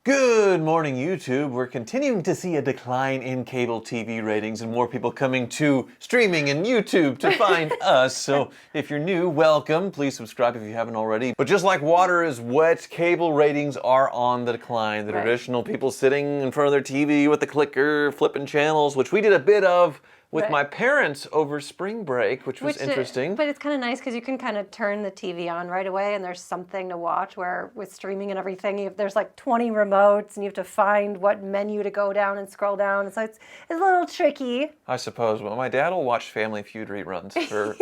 Good morning, YouTube. We're continuing to see a decline in cable TV ratings and more people coming to streaming and YouTube to find us. So if you're new, welcome. Please subscribe if you haven't already. But just like water is wet, cable ratings are on the decline. The traditional people sitting in front of their TV with the clicker, flipping channels, which we did a bit of with my parents over spring break, which was interesting. But it's kind of nice because you can kind of turn the TV on right away and there's something to watch, where with streaming and everything, there's like 20 remotes and you have to find what menu to go down and scroll down. So it's a little tricky. I suppose. Well, my dad will watch Family Feud reruns for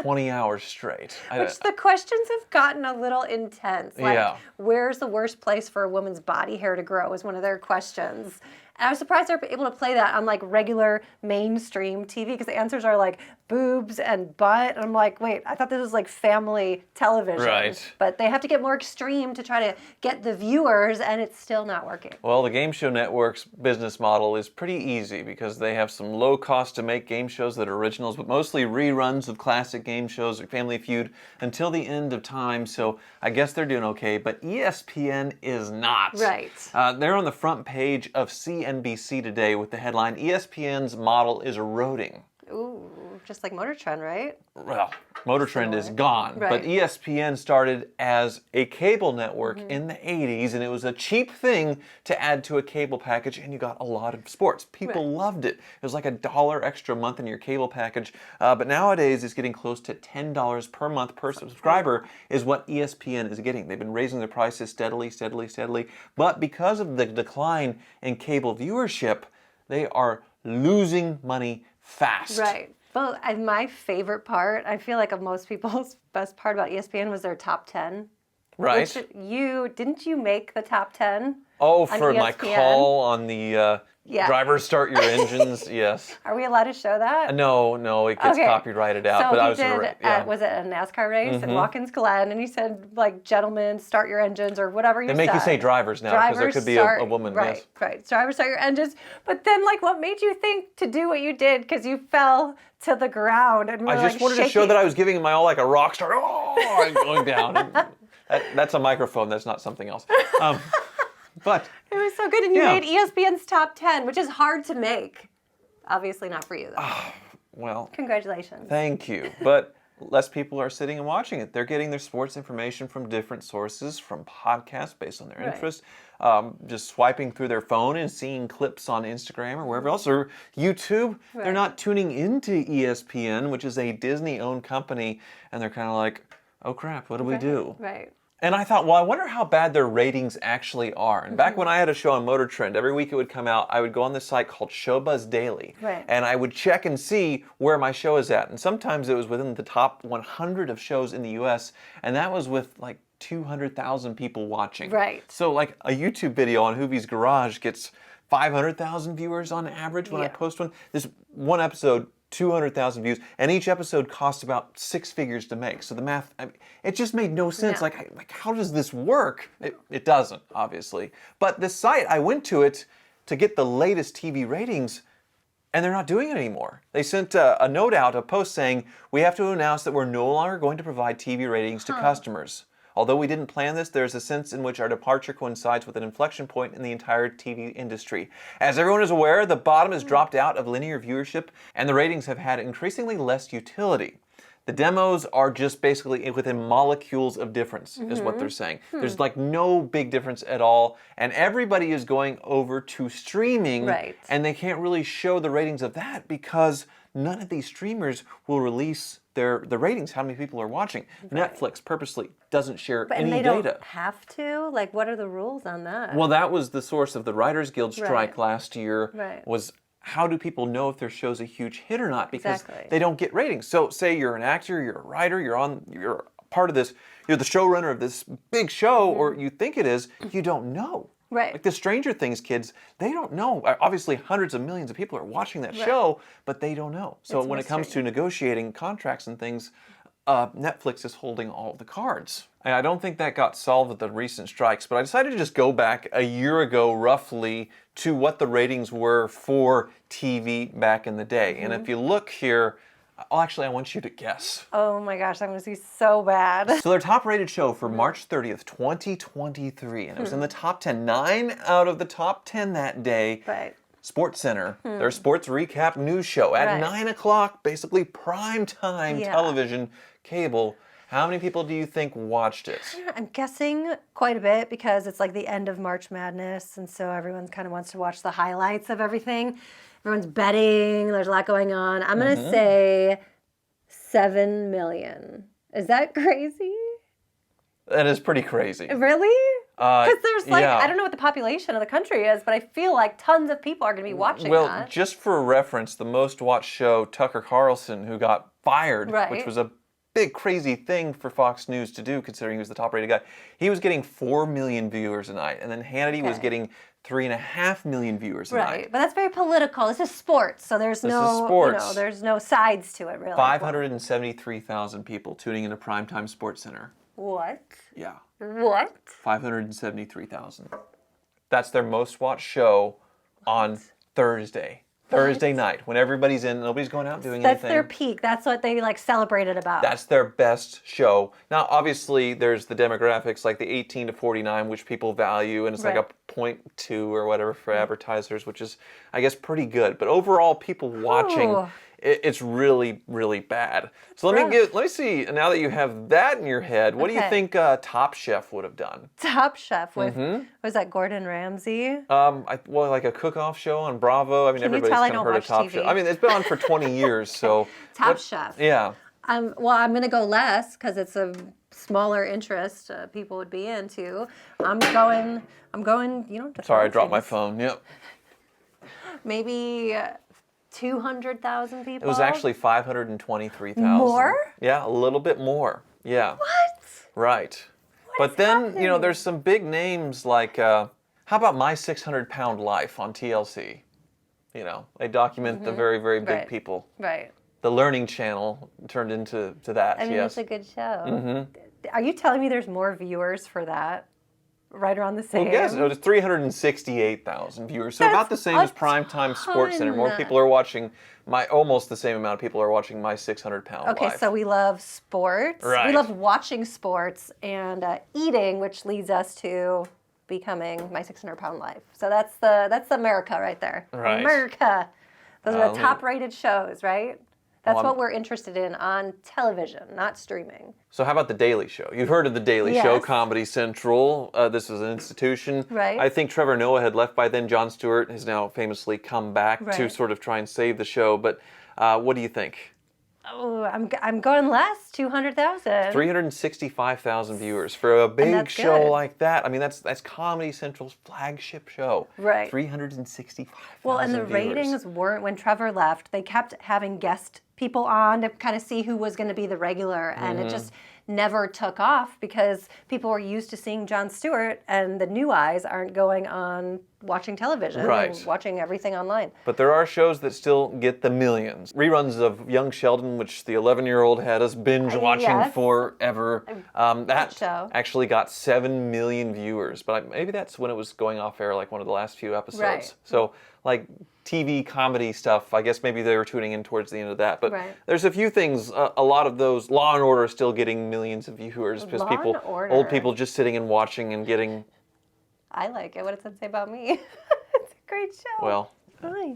20 hours straight. Which the questions have gotten a little intense. Like, where's the worst place for a woman's body hair to grow is one of their questions. And I was surprised they were able to play that on like regular mainstream TV, because the answers are like boobs and butt. And I'm like, wait, I thought this was like family television. Right. But they have to get more extreme to try to get the viewers, and it's still not working. Well, the Game Show Network's business model is pretty easy because they have some low cost to make game shows that are originals, but mostly reruns of classic game shows like Family Feud until the end of time. So I guess they're doing okay, but ESPN is not. Right. They're on the front page of CNBC today with the headline, ESPN's model is eroding. Ooh, just like Motor Trend, right? Well, Motor Trend is gone, Right. but ESPN started as a cable network in the 80s, and it was a cheap thing to add to a cable package, and you got a lot of sports. People loved it. It was like $1 extra a month in your cable package, but nowadays it's getting close to $10 per month per subscriber is what ESPN is getting. They've been raising their prices steadily, but because of the decline in cable viewership, they are losing money fast. Right. Well, and my favorite part, I feel like of most people's best part about ESPN was their top 10. Right. Which didn't you make the top 10? Oh, on for my ESPN? call on the drivers start your engines, yes. Are we allowed to show that? No, it gets copyrighted out. So but he I was did, was it a NASCAR race in Watkins Glen? And he said, like, gentlemen, start your engines, or whatever you said. They make you say drivers now, because there could be a woman. Right, yes. right. Drivers, start your engines. But then, like, what made you think to do what you did? Because you fell to the ground and were, I just wanted to show that I was giving my all like a rock star. Oh, and going down. That's a microphone. That's not something else. But it was so good, and you made ESPN's top 10, which is hard to make. Obviously not for you, though. Well, congratulations. Thank you. But less people are sitting and watching it. They're getting their sports information from different sources, from podcasts based on their interest, just swiping through their phone and seeing clips on Instagram or wherever else, or YouTube. Right. They're not tuning into ESPN, which is a Disney-owned company, and they're kind of like, oh crap, what do we do? Right. And I thought, well, I wonder how bad their ratings actually are. And back when I had a show on Motor Trend, every week it would come out, I would go on this site called Showbuzz Daily. Right. And I would check and see where my show is at. And sometimes it was within the top 100 of shows in the US, and that was with like 200,000 people watching. Right. So like a YouTube video on Hoovie's Garage gets 500,000 viewers on average when I post one. This one episode, 200,000 views, and each episode costs about 6 figures to make. So the math, it just made no sense. Like how does this work? It doesn't, obviously. But this site, I went to it to get the latest TV ratings, and they're not doing it anymore. They sent a note out, a post saying, we have to announce that we're no longer going to provide TV ratings to customers. Although we didn't plan this, there's a sense in which our departure coincides with an inflection point in the entire TV industry. As everyone is aware, the bottom has dropped out of linear viewership, and the ratings have had increasingly less utility. The demos are just basically within molecules of difference, is what they're saying. There's like no big difference at all, and everybody is going over to streaming, and they can't really show the ratings of that because none of these streamers will release the ratings, how many people are watching. Netflix purposely doesn't share any data. And they don't have to? Like, what are the rules on that? Well, that was the source of the Writers Guild strike last year, was how do people know if their show's a huge hit or not? Because they don't get ratings. So say you're an actor, you're a writer, you're part of this, you're the showrunner of this big show, or you think it is, you don't know. Right. Like the Stranger Things kids, they don't know. Obviously, hundreds of millions of people are watching that show, but they don't know. So when it comes to negotiating contracts and things, Netflix is holding all of the cards. And I don't think that got solved with the recent strikes, but I decided to just go back a year ago, roughly, to what the ratings were for TV back in the day. And if you look here, Oh, actually, I want you to guess. Oh my gosh, I'm going to be so bad. So their top-rated show for March 30th, 2023, and it was in the top 10. 9 out of the top 10 that day. Right. Sports Center, their sports recap news show at 9 o'clock, basically prime time television, cable. How many people do you think watched it? I'm guessing quite a bit because it's like the end of March Madness, and so everyone kind of wants to watch the highlights of everything. Everyone's betting. There's a lot going on. I'm going to say 7 million. Is that crazy? That is pretty crazy. Really? Because there's like, yeah. I don't know what the population of the country is, but I feel like tons of people are going to be watching that. Well, just for reference, the most watched show, Tucker Carlson, who got fired, which was a big crazy thing for Fox News to do considering he was the top rated guy. He was getting 4 million viewers a night, and then Hannity was getting 3.5 million viewers a night. Right, but that's very political. This is sports, so there's there's no sides to it really. 573,000 people tuning into Primetime Sports Center. What? Yeah. What? 573,000. That's their most watched show on Thursday. Thursday night, when everybody's in, nobody's going out doing anything. That's their peak. That's what they like celebrated about. That's their best show. Now, obviously, there's the demographics, like the 18 to 49, which people value, and it's like a 0.2 or whatever for advertisers, which is, I guess, pretty good. But overall, people watching, it's really, really bad. So let me see. Now that you have that in your head, what do you think Top Chef would have done? Top Chef with was that Gordon Ramsay? Like a cook-off show on Bravo. I mean, everybody's kind of heard of Top Chef. I mean, it's been on for 20 years, so Top Chef. Yeah. Well, I'm gonna go less because it's a smaller interest people would be into. I'm going. Sorry, I dropped my phone. Yep. Maybe 200,000 people. It was actually 523,000. More? Yeah, a little bit more. Yeah. What? Right. But then, there's some big names like, how about My 600-Pound Life on TLC? They document the very, very big people. Right. The Learning Channel turned into that. I mean, it's a good show. Are you telling me there's more viewers for that? Right around the same? Well, yes, it was 368,000 viewers, so about the same as Primetime Sports Center. More people are watching almost the same amount of people are watching My 600-Pound Life. Okay, so we love sports. Right. We love watching sports and eating, which leads us to becoming My 600-Pound Life. So that's America right there. Right. America. Those are the top-rated shows, right? That's what we're interested in on television, not streaming. So how about The Daily Show? You've heard of The Daily Show, Comedy Central. This was an institution. Right. I think Trevor Noah had left by then. Jon Stewart has now famously come back to sort of try and save the show. But what do you think? Oh, I'm going less, 200,000. 365,000 viewers for a big show like that. I mean, that's Comedy Central's flagship show. Right. 365,000 Well, and the viewers. ratings weren't, when Trevor left, they kept having guest people on to kind of see who was going to be the regular, and it just never took off because people were used to seeing Jon Stewart, and the new eyes aren't going on watching television and watching everything online. But there are shows that still get the millions. Reruns of Young Sheldon, which the 11-year-old had us binge watching forever. That show actually got 7 million viewers, but maybe that's when it was going off air, like one of the last few episodes. Right. So like TV comedy stuff, I guess maybe they were tuning in towards the end of that. But there's a few things, a lot of those, Law and Order is still getting millions of viewers because old people just sitting and watching and getting... I like it. What does that say about me? It's a great show. Well. Hi.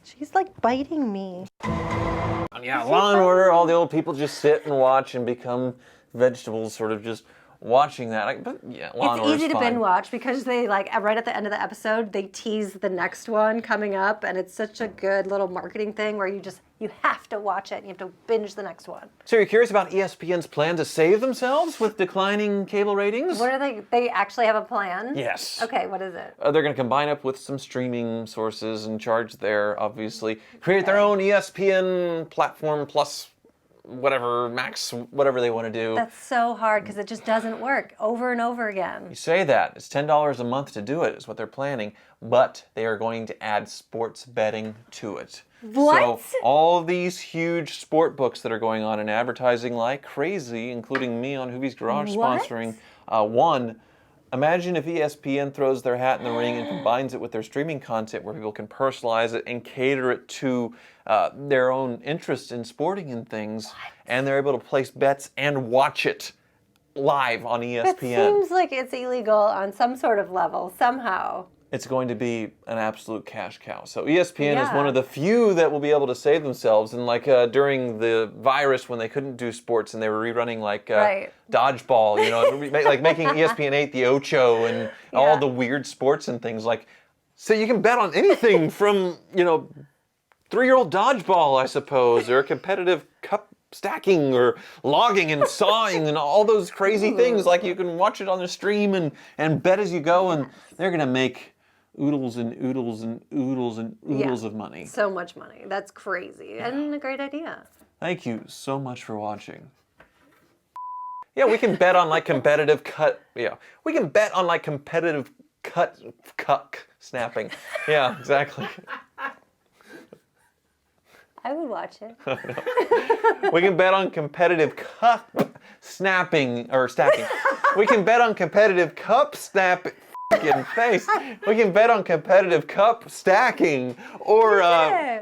She's like biting me. Yeah, Law and Order, all the old people just sit and watch and become vegetables, sort of just watching that. But yeah, Law and Order's It's easy to fine. binge watch because they right at the end of the episode, they tease the next one coming up, and it's such a good little marketing thing where you have to watch it and you have to binge the next one. So you're curious about ESPN's plan to save themselves with declining cable ratings? What are they actually have a plan? Yes. Okay, what is it? They're going to combine up with some streaming sources and charge there, obviously. Create their own ESPN platform plus whatever, Max, whatever they want to do. That's so hard because it just doesn't work over and over again. You say that. It's $10 a month to do it is what they're planning, but they are going to add sports betting to it. What? So all of these huge sport books that are going on and advertising like crazy, including me on Hoovie's Garage sponsoring one, Imagine if ESPN throws their hat in the ring and combines it with their streaming content where people can personalize it and cater it to their own interest in sporting and things, and they're able to place bets and watch it live on ESPN. It seems like it's illegal on some sort of level, somehow. It's going to be an absolute cash cow. So ESPN is one of the few that will be able to save themselves. And like during the virus when they couldn't do sports and they were rerunning like dodgeball, you know, like making ESPN 8 the Ocho and all the weird sports and things like. So you can bet on anything from, you know, 3-year-old dodgeball, I suppose, or competitive cup stacking or logging and sawing and all those crazy things. Like you can watch it on the stream and bet as you go, and they're going to make oodles and oodles and oodles and oodles of money. So much money. That's crazy. And a great idea. Thank you so much for watching. Yeah, we can bet on like competitive cut. Yeah, we can bet on like competitive cuck snapping. Yeah, exactly. I would watch it. We can bet on competitive cup snapping or stacking. We can bet on competitive cup snapping. Face. We can bet on competitive cup stacking or